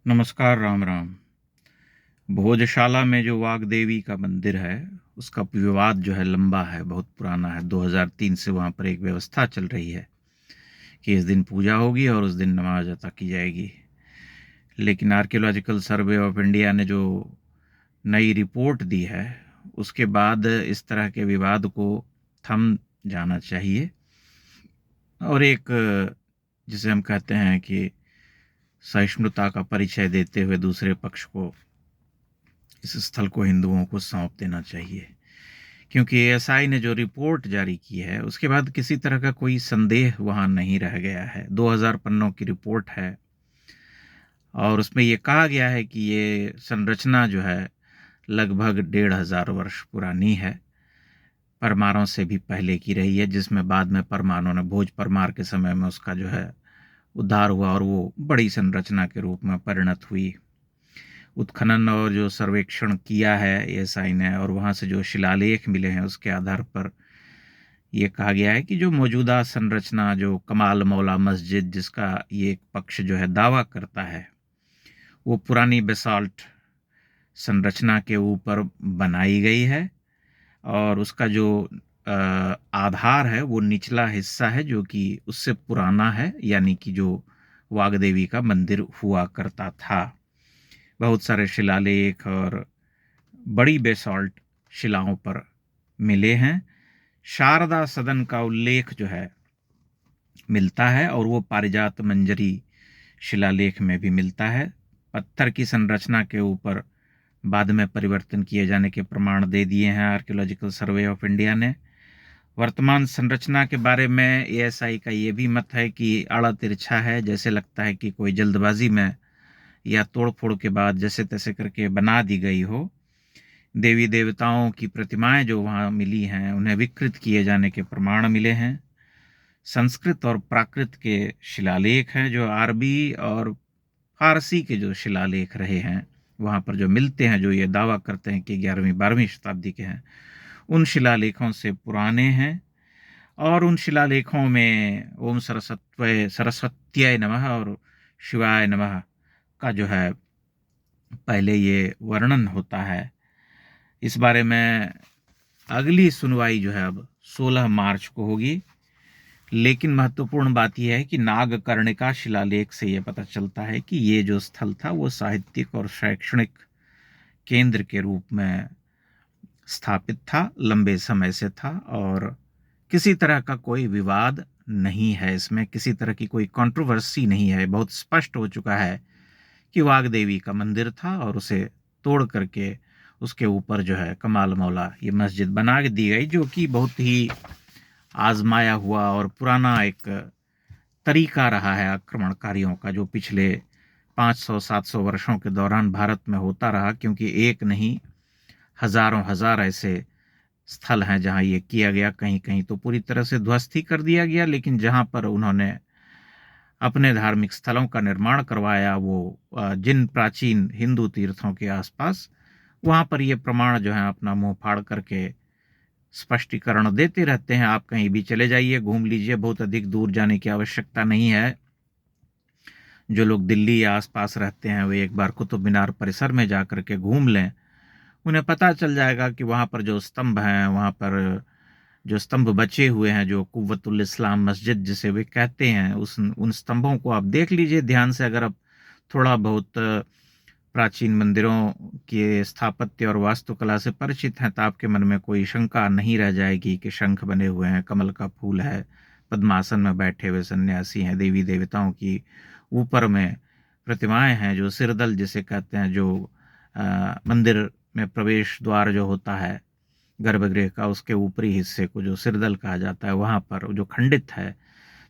नमस्कार, राम राम। भोजशाला में जो वाग्देवी का मंदिर है, उसका विवाद जो है लंबा है, बहुत पुराना है। 2003 से वहाँ पर एक व्यवस्था चल रही है कि इस दिन पूजा होगी और उस दिन नमाज अता की जाएगी। लेकिन आर्कियोलॉजिकल सर्वे ऑफ इंडिया ने जो नई रिपोर्ट दी है, उसके बाद इस तरह के विवाद को थम जाना चाहिए और एक जिसे हम कहते हैं कि सहिष्णुता का परिचय देते हुए दूसरे पक्ष को इस स्थल को हिंदुओं को सौंप देना चाहिए। क्योंकि एएसआई ने जो रिपोर्ट जारी की है, उसके बाद किसी तरह का कोई संदेह वहां नहीं रह गया है। 2000 पन्नों की रिपोर्ट है और उसमें ये कहा गया है कि ये संरचना जो है लगभग 1500 वर्ष पुरानी है, परमारों से भी पहले की रही है, जिसमें बाद में परमारों ने भोज परमार के समय में उसका जो है उद्धार हुआ और वो बड़ी संरचना के रूप में परिणत हुई। उत्खनन और जो सर्वेक्षण किया है एएसआई ने और वहाँ से जो शिलालेख मिले हैं, उसके आधार पर ये कहा गया है कि जो मौजूदा संरचना, जो कमाल मौला मस्जिद जिसका ये एक पक्ष जो है दावा करता है, वो पुरानी बेसाल्ट संरचना के ऊपर बनाई गई है और उसका जो आधार है वो निचला हिस्सा है जो कि उससे पुराना है, यानी कि जो वाग्देवी का मंदिर हुआ करता था। बहुत सारे शिलालेख और बड़ी बेसाल्ट शिलाओं पर मिले हैं। शारदा सदन का उल्लेख जो है मिलता है और वो पारिजात मंजरी शिलालेख में भी मिलता है। पत्थर की संरचना के ऊपर बाद में परिवर्तन किए जाने के प्रमाण दे दिए हैं आर्कियोलॉजिकल सर्वे ऑफ इंडिया ने। वर्तमान संरचना के बारे में एएसआई का ये भी मत है कि आड़ा तिरछा है, जैसे लगता है कि कोई जल्दबाजी में या तोड़फोड़ के बाद जैसे तैसे करके बना दी गई हो। देवी देवताओं की प्रतिमाएं जो वहां मिली हैं, उन्हें विकृत किए जाने के प्रमाण मिले हैं। संस्कृत और प्राकृत के शिलालेख हैं जो अरबी और फारसी के जो शिलालेख रहे हैं वहां पर जो मिलते हैं, जो ये दावा करते हैं कि 11वीं-12वीं शताब्दी के हैं, उन शिलालेखों से पुराने हैं। और उन शिलालेखों में ओम सरस्वत्याय नमः और शिवाय नमः का जो है पहले ये वर्णन होता है। इस बारे में अगली सुनवाई जो है अब 16 मार्च को होगी। लेकिन महत्वपूर्ण बात यह है कि नागकर्णिका शिलालेख से यह पता चलता है कि ये जो स्थल था वो साहित्यिक और शैक्षणिक केंद्र के रूप में स्थापित था, लंबे समय से था और किसी तरह का कोई विवाद नहीं है, इसमें किसी तरह की कोई कंट्रोवर्सी नहीं है। बहुत स्पष्ट हो चुका है कि वाग्देवी का मंदिर था और उसे तोड़ करके उसके ऊपर जो है कमाल मौला ये मस्जिद बना दी गई, जो कि बहुत ही आजमाया हुआ और पुराना एक तरीका रहा है आक्रमणकारियों का, जो पिछले 500-700 वर्षों के दौरान भारत में होता रहा। क्योंकि एक नहीं, हजारों हजार ऐसे स्थल हैं जहां ये किया गया। कहीं कहीं तो पूरी तरह से ध्वस्त ही कर दिया गया, लेकिन जहां पर उन्होंने अपने धार्मिक स्थलों का निर्माण करवाया, वो जिन प्राचीन हिंदू तीर्थों के आसपास, वहां पर ये प्रमाण जो है अपना मुंह फाड़ करके स्पष्टीकरण देते रहते हैं। आप कहीं भी चले जाइए, घूम लीजिए, बहुत अधिक दूर जाने की आवश्यकता नहीं है। जो लोग दिल्ली या आसपास रहते हैं वे एक बार कुतुब मीनार परिसर में जाकर के घूम लें, उन्हें पता चल जाएगा कि वहां पर जो स्तंभ हैं, वहां पर जो स्तंभ बचे हुए हैं, जो कुव्वतुल इस्लाम मस्जिद जिसे वे कहते हैं, उन स्तंभों को आप देख लीजिए ध्यान से। अगर आप थोड़ा बहुत प्राचीन मंदिरों के स्थापत्य और वास्तुकला से परिचित हैं तो आपके मन में कोई शंका नहीं रह जाएगी कि शंख बने हुए हैं, कमल का फूल है, पद्मासन में बैठे हुए सन्यासी हैं, देवी देवताओं की ऊपर में प्रतिमाएं हैं, जो सिरदल जिसे कहते हैं, जो मंदिर में प्रवेश द्वार जो होता है गर्भगृह का, उसके ऊपरी हिस्से को जो सिरदल कहा जाता है, वहां पर जो खंडित है।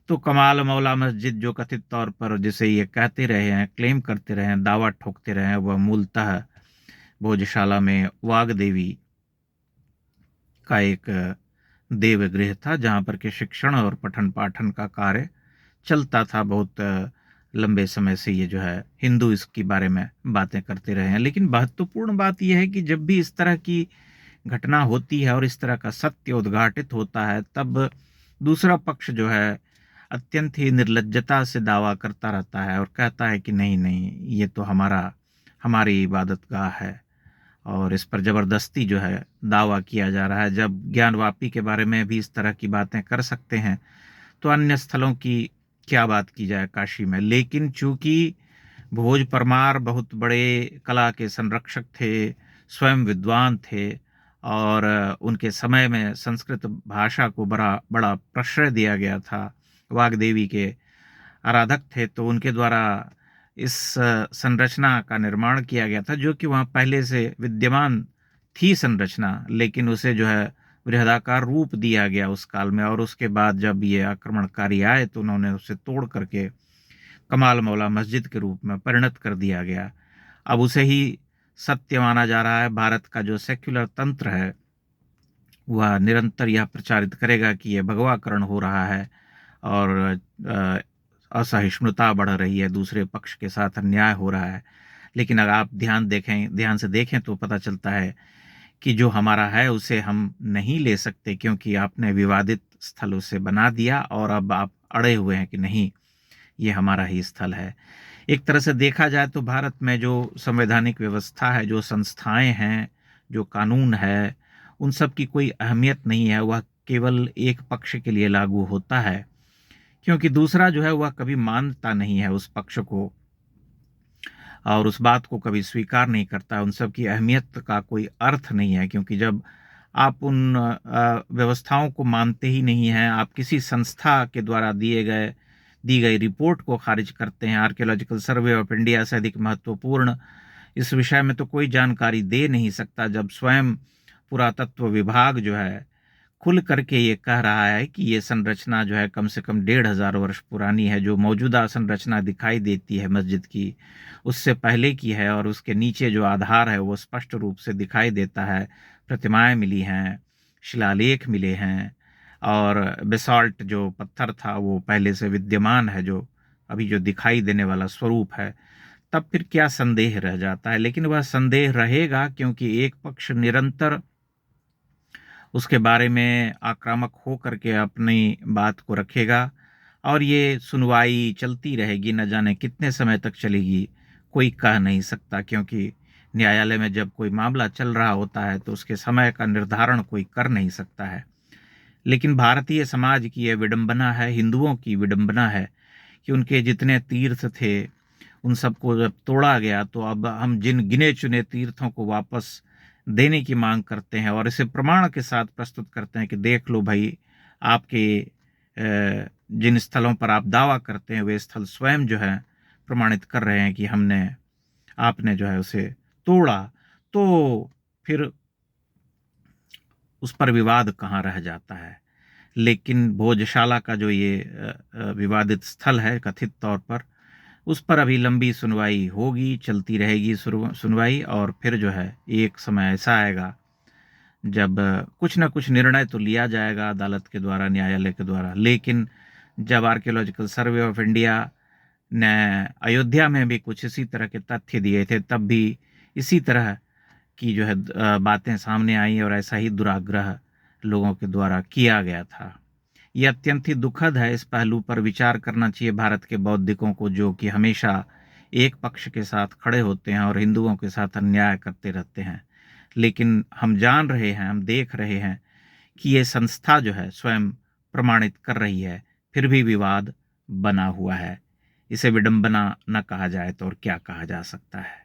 तो कमाल मौला मस्जिद जो कथित तौर पर जिसे ये कहते रहे हैं, क्लेम करते रहे हैं, दावा ठोकते रहे हैं, वह मूलतः भोजशाला में वाग्देवी का एक देवगृह था, जहां पर के शिक्षण और पठन पाठन का कार्य चलता था। बहुत लंबे समय से ये जो है हिंदू इसके बारे में बातें करते रहे हैं। लेकिन महत्वपूर्ण बात यह है कि जब भी इस तरह की घटना होती है और इस तरह का सत्य उद्घाटित होता है, तब दूसरा पक्ष जो है अत्यंत ही निर्लज्जता से दावा करता रहता है और कहता है कि नहीं नहीं, ये तो हमारी इबादतगाह है, और इस पर ज़बरदस्ती जो है दावा किया जा रहा है। जब ज्ञानवापी के बारे में भी इस तरह की बातें कर सकते हैं तो अन्य स्थलों की क्या बात की जाए काशी में। लेकिन चूंकि भोज परमार बहुत बड़े कला के संरक्षक थे, स्वयं विद्वान थे, और उनके समय में संस्कृत भाषा को बड़ा बड़ा प्रश्रय दिया गया था, वाग्देवी के आराधक थे, तो उनके द्वारा इस संरचना का निर्माण किया गया था, जो कि वहाँ पहले से विद्यमान थी संरचना, लेकिन उसे जो है बृहदाकार रूप दिया गया उस काल में। और उसके बाद जब ये आक्रमणकारी आए तो उन्होंने उसे तोड़ करके कमाल मौला मस्जिद के रूप में परिणत कर दिया गया। अब उसे ही सत्य माना जा रहा है। भारत का जो सेक्युलर तंत्र है वह निरंतर यह प्रचारित करेगा कि यह भगवाकरण हो रहा है और असहिष्णुता बढ़ रही है, दूसरे पक्ष के साथ अन्याय हो रहा है। लेकिन अगर आप ध्यान से देखें तो पता चलता है कि जो हमारा है उसे हम नहीं ले सकते, क्योंकि आपने विवादित स्थल उसे बना दिया और अब आप अड़े हुए हैं कि नहीं, ये हमारा ही स्थल है। एक तरह से देखा जाए तो भारत में जो संवैधानिक व्यवस्था है, जो संस्थाएं हैं, जो कानून है, उन सब की कोई अहमियत नहीं है। वह केवल एक पक्ष के लिए लागू होता है, क्योंकि दूसरा जो है वह कभी मानता नहीं है उस पक्ष को और उस बात को कभी स्वीकार नहीं करता। उन सब की अहमियत का कोई अर्थ नहीं है, क्योंकि जब आप उन व्यवस्थाओं को मानते ही नहीं हैं, आप किसी संस्था के द्वारा दी गई रिपोर्ट को खारिज करते हैं। आर्कियोलॉजिकल सर्वे ऑफ इंडिया से अधिक महत्वपूर्ण इस विषय में तो कोई जानकारी दे नहीं सकता, जब स्वयं पुरातत्व विभाग जो है खुल करके ये कह रहा है कि ये संरचना जो है कम से कम 1500 वर्ष पुरानी है। जो मौजूदा संरचना दिखाई देती है मस्जिद की, उससे पहले की है, और उसके नीचे जो आधार है वो स्पष्ट रूप से दिखाई देता है। प्रतिमाएं मिली हैं, शिलालेख मिले हैं, और बेसाल्ट जो पत्थर था वो पहले से विद्यमान है, जो अभी जो दिखाई देने वाला स्वरूप है। तब फिर क्या संदेह रह जाता है? लेकिन वह संदेह रहेगा, क्योंकि एक पक्ष निरंतर उसके बारे में आक्रामक हो करके अपनी बात को रखेगा, और ये सुनवाई चलती रहेगी। न जाने कितने समय तक चलेगी, कोई कह नहीं सकता, क्योंकि न्यायालय में जब कोई मामला चल रहा होता है तो उसके समय का निर्धारण कोई कर नहीं सकता है। लेकिन भारतीय समाज की यह विडंबना है, हिंदुओं की विडंबना है, कि उनके जितने तीर्थ थे उन सबको जब तोड़ा गया तो अब हम जिन गिने चुने तीर्थों को वापस देने की मांग करते हैं और इसे प्रमाण के साथ प्रस्तुत करते हैं कि देख लो भाई, आपके जिन स्थलों पर आप दावा करते हैं वे स्थल स्वयं जो है प्रमाणित कर रहे हैं कि आपने जो है उसे तोड़ा। तो फिर उस पर विवाद कहाँ रह जाता है। लेकिन भोजशाला का जो ये विवादित स्थल है कथित तौर पर, उस पर अभी लंबी सुनवाई होगी, चलती रहेगी सुनवाई, और फिर जो है एक समय ऐसा आएगा जब कुछ ना कुछ निर्णय तो लिया जाएगा अदालत के द्वारा, न्यायालय के द्वारा। लेकिन जब आर्कियोलॉजिकल सर्वे ऑफ इंडिया ने अयोध्या में भी कुछ इसी तरह के तथ्य दिए थे, तब भी इसी तरह की जो है बातें सामने आई और ऐसा ही दुराग्रह लोगों के द्वारा किया गया था। ये अत्यंत ही दुखद है। इस पहलू पर विचार करना चाहिए भारत के बौद्धिकों को, जो कि हमेशा एक पक्ष के साथ खड़े होते हैं और हिंदुओं के साथ अन्याय करते रहते हैं। लेकिन हम जान रहे हैं, हम देख रहे हैं कि ये संस्था जो है स्वयं प्रमाणित कर रही है, फिर भी विवाद बना हुआ है। इसे विडंबना न कहा जाए तो और क्या कहा जा सकता है।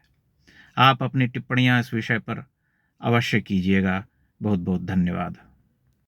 आप अपनी टिप्पणियां इस विषय पर अवश्य कीजिएगा। बहुत बहुत धन्यवाद।